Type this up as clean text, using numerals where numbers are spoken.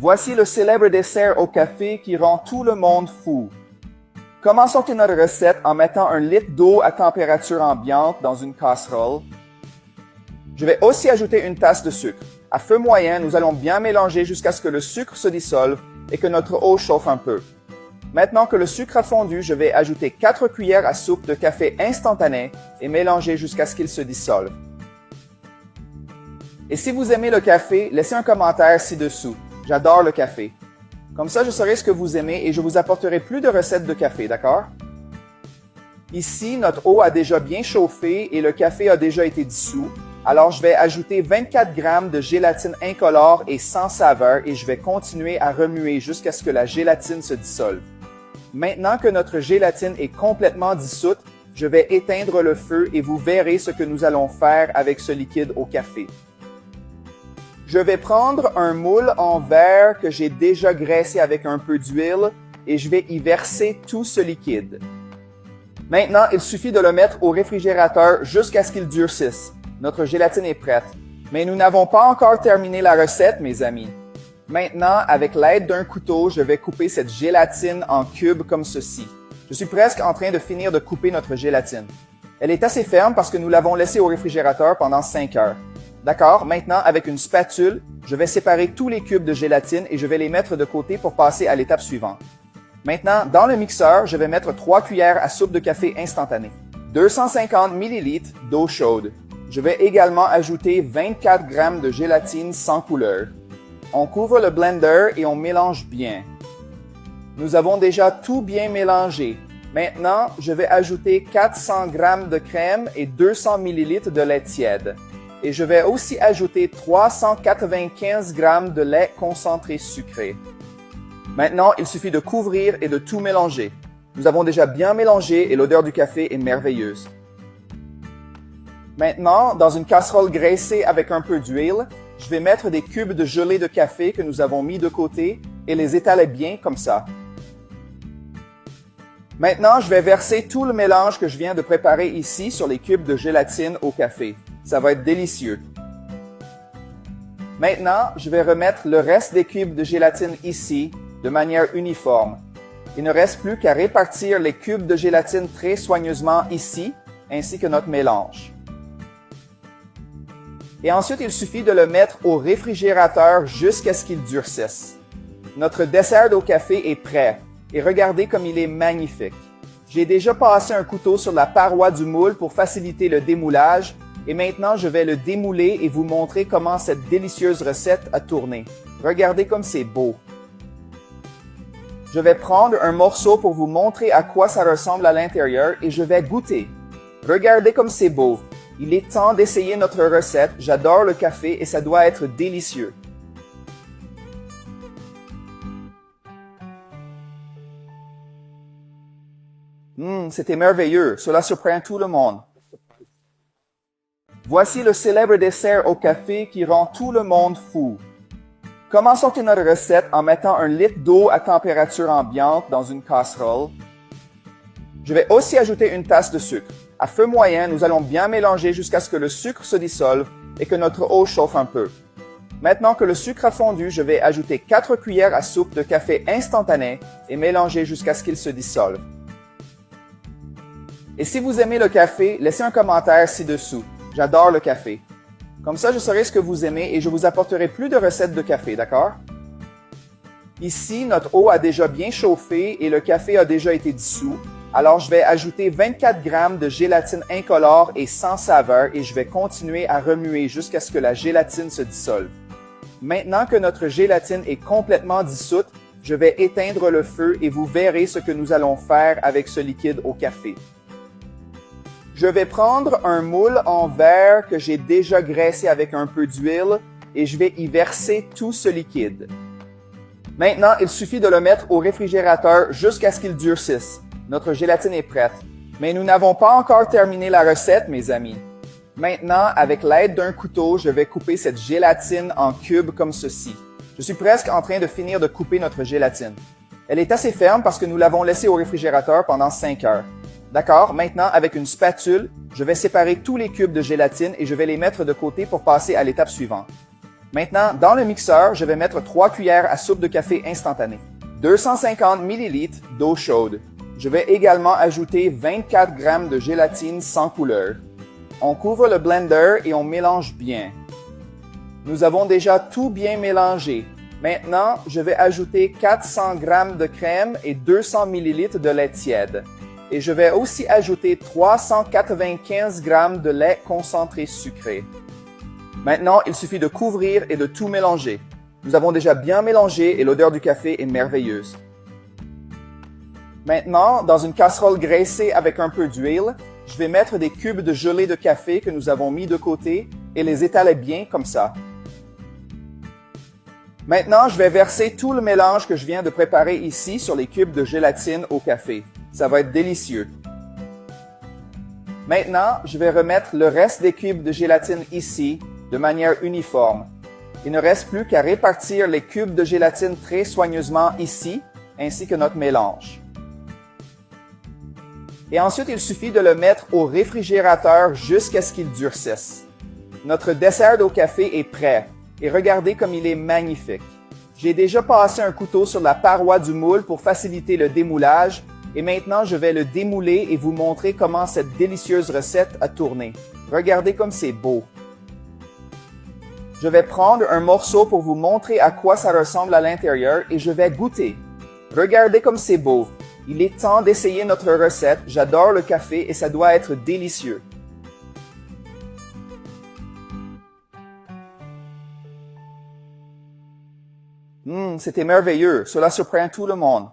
Voici le célèbre dessert au café qui rend tout le monde fou. Commençons notre recette en mettant 1 litre d'eau à température ambiante dans une casserole. Je vais aussi ajouter une tasse de sucre. À feu moyen, nous allons bien mélanger jusqu'à ce que le sucre se dissolve et que notre eau chauffe un peu. Maintenant que le sucre a fondu, je vais ajouter 4 cuillères à soupe de café instantané et mélanger jusqu'à ce qu'il se dissolve. Et si vous aimez le café, laissez un commentaire ci-dessous. J'adore le café. Comme ça, je saurai ce que vous aimez et je vous apporterai plus de recettes de café, d'accord? Ici, notre eau a déjà bien chauffé et le café a déjà été dissous. Alors, je vais ajouter 24 grammes de gélatine incolore et sans saveur et je vais continuer à remuer jusqu'à ce que la gélatine se dissolve. Maintenant que notre gélatine est complètement dissoute, je vais éteindre le feu et vous verrez ce que nous allons faire avec ce liquide au café. Je vais prendre un moule en verre que j'ai déjà graissé avec un peu d'huile et je vais y verser tout ce liquide. Maintenant, il suffit de le mettre au réfrigérateur jusqu'à ce qu'il durcisse. Notre gélatine est prête. Mais nous n'avons pas encore terminé la recette, mes amis. Maintenant, avec l'aide d'un couteau, je vais couper cette gélatine en cubes comme ceci. Je suis presque en train de finir de couper notre gélatine. Elle est assez ferme parce que nous l'avons laissée au réfrigérateur pendant 5 heures. D'accord, maintenant, avec une spatule, je vais séparer tous les cubes de gélatine et je vais les mettre de côté pour passer à l'étape suivante. Maintenant, dans le mixeur, je vais mettre 3 cuillères à soupe de café instantané, 250 ml d'eau chaude. Je vais également ajouter 24 grammes de gélatine sans couleur. On couvre le blender et on mélange bien. Nous avons déjà tout bien mélangé. Maintenant, je vais ajouter 400 grammes de crème et 200 ml de lait tiède. Et je vais aussi ajouter 395 grammes de lait concentré sucré. Maintenant, il suffit de couvrir et de tout mélanger. Nous avons déjà bien mélangé et l'odeur du café est merveilleuse. Maintenant, dans une casserole graissée avec un peu d'huile, je vais mettre des cubes de gelée de café que nous avons mis de côté et les étaler bien comme ça. Maintenant, je vais verser tout le mélange que je viens de préparer ici sur les cubes de gélatine au café. Ça va être délicieux. Maintenant, je vais remettre le reste des cubes de gélatine ici, de manière uniforme. Il ne reste plus qu'à répartir les cubes de gélatine très soigneusement ici, ainsi que notre mélange. Et ensuite, il suffit de le mettre au réfrigérateur jusqu'à ce qu'il durcisse. Notre dessert au café est prêt. Et regardez comme il est magnifique. J'ai déjà passé un couteau sur la paroi du moule pour faciliter le démoulage. Et maintenant, je vais le démouler et vous montrer comment cette délicieuse recette a tourné. Regardez comme c'est beau. Je vais prendre un morceau pour vous montrer à quoi ça ressemble à l'intérieur et je vais goûter. Regardez comme c'est beau. Il est temps d'essayer notre recette. J'adore le café et ça doit être délicieux. C'était merveilleux. Cela surprend tout le monde. Voici le célèbre dessert au café qui rend tout le monde fou. Commençons notre recette en mettant 1 litre d'eau à température ambiante dans une casserole. Je vais aussi ajouter une tasse de sucre. À feu moyen, nous allons bien mélanger jusqu'à ce que le sucre se dissolve et que notre eau chauffe un peu. Maintenant que le sucre a fondu, je vais ajouter 4 cuillères à soupe de café instantané et mélanger jusqu'à ce qu'il se dissolve. Et si vous aimez le café, laissez un commentaire ci-dessous. J'adore le café. Comme ça, je saurai ce que vous aimez et je vous apporterai plus de recettes de café, d'accord? Ici, notre eau a déjà bien chauffé et le café a déjà été dissous. Alors, je vais ajouter 24 grammes de gélatine incolore et sans saveur et je vais continuer à remuer jusqu'à ce que la gélatine se dissolve. Maintenant que notre gélatine est complètement dissoute, je vais éteindre le feu et vous verrez ce que nous allons faire avec ce liquide au café. Je vais prendre un moule en verre que j'ai déjà graissé avec un peu d'huile et je vais y verser tout ce liquide. Maintenant, il suffit de le mettre au réfrigérateur jusqu'à ce qu'il durcisse. Notre gélatine est prête. Mais nous n'avons pas encore terminé la recette, mes amis. Maintenant, avec l'aide d'un couteau, je vais couper cette gélatine en cubes comme ceci. Je suis presque en train de finir de couper notre gélatine. Elle est assez ferme parce que nous l'avons laissée au réfrigérateur pendant 5 heures. D'accord, maintenant, avec une spatule, je vais séparer tous les cubes de gélatine et je vais les mettre de côté pour passer à l'étape suivante. Maintenant, dans le mixeur, je vais mettre 3 cuillères à soupe de café instantané. 250 ml d'eau chaude. Je vais également ajouter 24 g de gélatine sans couleur. On couvre le blender et on mélange bien. Nous avons déjà tout bien mélangé. Maintenant, je vais ajouter 400 g de crème et 200 ml de lait tiède. Et je vais aussi ajouter 395 g de lait concentré sucré. Maintenant, il suffit de couvrir et de tout mélanger. Nous avons déjà bien mélangé et l'odeur du café est merveilleuse. Maintenant, dans une casserole graissée avec un peu d'huile, je vais mettre des cubes de gelée de café que nous avons mis de côté et les étaler bien comme ça. Maintenant, je vais verser tout le mélange que je viens de préparer ici sur les cubes de gélatine au café. Ça va être délicieux. Maintenant, je vais remettre le reste des cubes de gélatine ici de manière uniforme. Il ne reste plus qu'à répartir les cubes de gélatine très soigneusement ici, ainsi que notre mélange. Et ensuite, il suffit de le mettre au réfrigérateur jusqu'à ce qu'il durcisse. Notre dessert au café est prêt, et regardez comme il est magnifique. J'ai déjà passé un couteau sur la paroi du moule pour faciliter le démoulage, et maintenant je vais le démouler et vous montrer comment cette délicieuse recette a tourné. Regardez comme c'est beau. Je vais prendre un morceau pour vous montrer à quoi ça ressemble à l'intérieur et je vais goûter. Regardez comme c'est beau. Il est temps d'essayer notre recette. J'adore le café et ça doit être délicieux. C'était merveilleux. Cela surprend tout le monde.